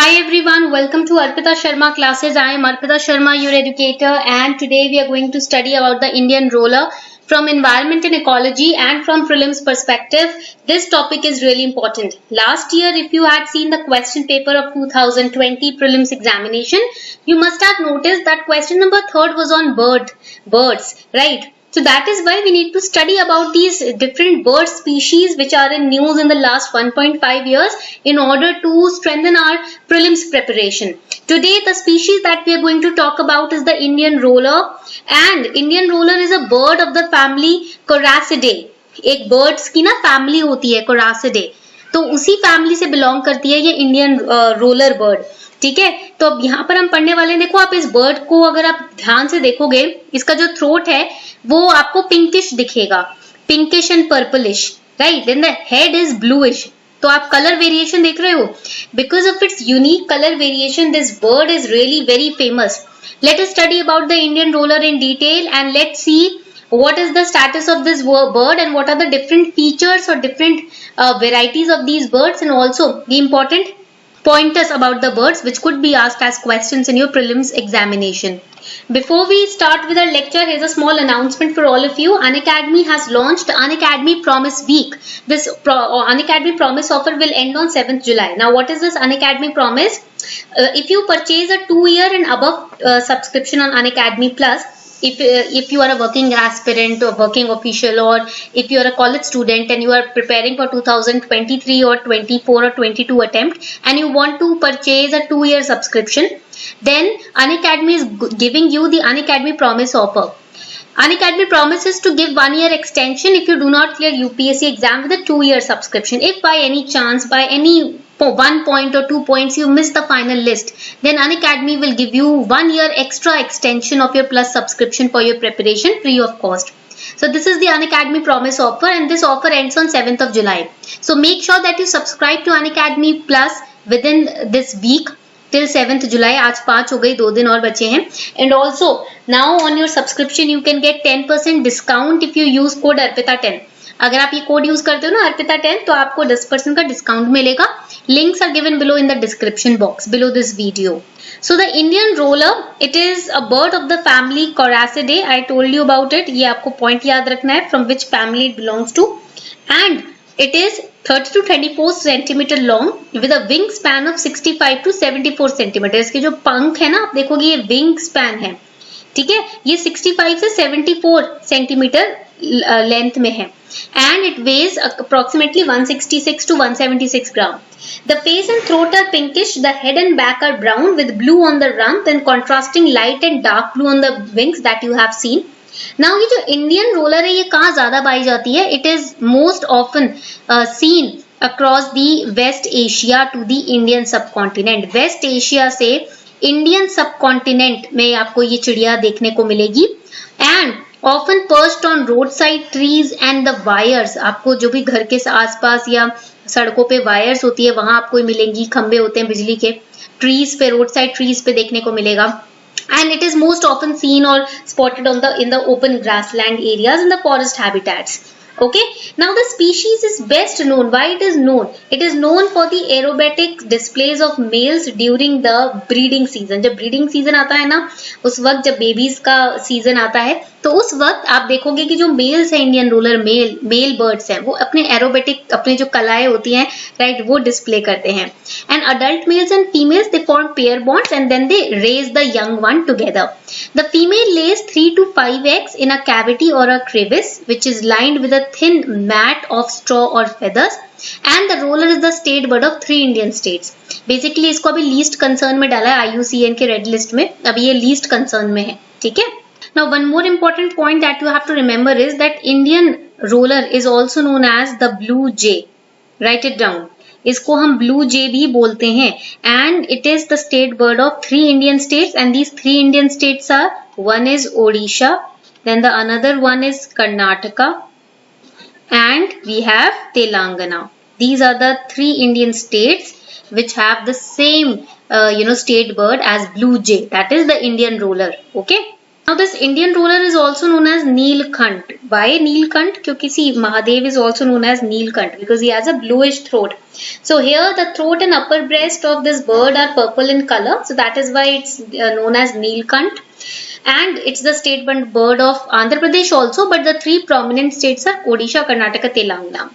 Hi everyone, welcome to Arpita Sharma classes. I am Arpita Sharma, your educator, and today we are going to study about the Indian roller from environment and ecology and from prelims perspective. This topic is really important. Last year, if you had seen the question paper of 2020 prelims examination, you must have noticed that question number 3 was on birds, right? So that is why we need to study about these different bird species which are in news in the last 1.5 years in order to strengthen our prelims preparation. Today the species that we are going to talk about is the Indian roller, and Indian roller is a bird of the family Coracidae. एक birds की ना family होती है Coracidae, तो उसी family से belong करती है ये Indian roller bird. ठीक है, तो अब यहाँ पर हम पढ़ने वाले हैं. देखो आप इस बर्ड को अगर आप ध्यान से देखोगे, इसका जो थ्रोट है वो आपको पिंकिश दिखेगा, pinkish and purplish, right. Then the head is bluish. तो आप कलर वेरिएशन देख रहे हो. Because of its unique colour variation this bird is really very famous. Let us study about the Indian roller in detail and let's see what is the status of this bird and what are the different features or different varieties of these birds, and also the important pointers about the birds which could be asked as questions in your prelims examination. Before we start with our lecture, here's a small announcement for all of you. Unacademy has launched Unacademy Promise Week. This Unacademy Promise offer will end on 7th July. Now what is this Unacademy Promise? If you purchase a 2-year and above subscription on Unacademy Plus, if you are a working aspirant or working official, or if you are a college student and you are preparing for 2023 or 24 or 22 attempt and you want to purchase a 2-year subscription, then Unacademy is giving you the Unacademy Promise offer. Unacademy promises to give 1-year extension if you do not clear UPSC exam with a 2-year subscription. If by any chance, by any 1 point or 2 points you miss the final list, then Unacademy will give you 1 year extra extension of your plus subscription for your preparation free of cost. So this is the Unacademy Promise offer, and this offer ends on 7th of July. So make sure that you subscribe to Unacademy Plus within this week till 7th July. आज 5 हो गई, 2 दिन और बचे हैं. And also now on your subscription you can get 10% discount if you use code ARPITA10. अगर आप ये कोड यूज करते हो ना ARPITA10, तो आपको 10% का डिस्काउंट मिलेगा. Links are given below in the description box below this video. So the Indian roller, it is a bird of the family Coracidae. I told you about it. ये आपको point याद रखना है from which family it belongs to. And it is 30 to 24 centimeter long with a wing span of 65 to 74 centimeter. इसके जो पंख है ना, आप देखोगे ये wing span है. ठीक है, ये 65 से 74 सेंटीमीटर लेंथ में है. And it weighs approximately 166 to 176 gram. The face and throat are pinkish. The head and back are brown with blue on the rump and contrasting light and dark blue on the wings that you have seen. Now ये जो Indian roller है, ये कहाँ ज़्यादा पाई जाती है? It is most often seen across the West Asia to the Indian subcontinent. West Asia से Indian subcontinent में आपको ये चिड़िया देखने को मिलेगी. And often perched on roadside trees and the wires. आपको जो भी घर के आसपास या सड़कों पे वायर्स होती है वहां आपको मिलेंगी, खंबे होते हैं बिजली के, ट्रीज पे, रोड साइड ट्रीज पे देखने को मिलेगा. And it is most often seen or spotted on in the open grassland areas in the forest habitats. Okay, now the species is best known. Why it is known? It is known for the aerobatic displays of males during the breeding season. जब breeding season आता है ना, उस वक्त जब babies का season आता है, तो उस वक्त आप देखोगे कि जो मेल्स हैं, इंडियन रोलर मेल बर्ड्स हैं, वो अपने एरोबेटिक, अपने जो कलाएं होती हैं, राइट, वो डिस्प्ले करते हैं. And adult males and females they form pair bonds and then they raise the young one together. The female lays 3 to 5 eggs in a cavity or a crevice which is lined with a thin mat of straw or feathers. And the roller is the state bird of 3 Indian states. Basically इसको अभी least concern में डाला है IUCN के red list में, अभी ये least concern में है. ठीक है. Now one more important point that you have to remember is that Indian roller is also known as the blue jay. Write it down. इसको हम blue jay भी बोलते हैं. And it is the state bird of 3 Indian states, and these 3 Indian states are, one is Odisha, then the another one is Karnataka, and we have Telangana. These are the 3 Indian states which have the same state bird as blue jay. That is the Indian roller. Okay. Now this Indian ruler is also known as Neelkant. Why Neelkant? Because see, Mahadev is also known as Neelkant because he has a bluish throat. So here the throat and upper breast of this bird are purple in color. So that is why it's known as Neelkant. And it's the state bird of Andhra Pradesh also, but the three prominent states are Odisha, Karnataka, Telangana.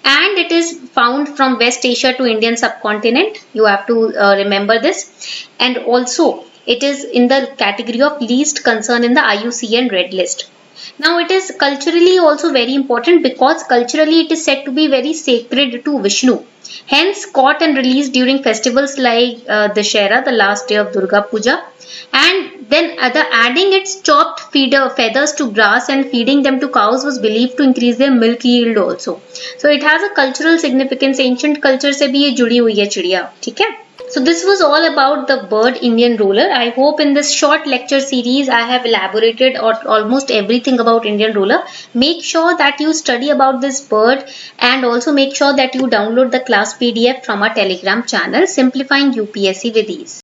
And it is found from West Asia to Indian subcontinent. You have to remember this. And also it is in the category of least concern in the IUCN Red List. Now it is culturally also very important because culturally it is said to be very sacred to Vishnu. Hence caught and released during festivals like Dussehra, the last day of Durga Puja. And then adding its chopped feathers to grass and feeding them to cows was believed to increase their milk yield also. So it has a cultural significance. Ancient culture से भी ये जुड़ी हुई है चिड़िया, ठीक है? So this was all about the bird Indian ruler. I hope in this short lecture series I have elaborated almost everything about Indian ruler. Make sure that you study about this bird and also make sure that you download the class PDF from our Telegram channel, Simplifying UPSC with Ease.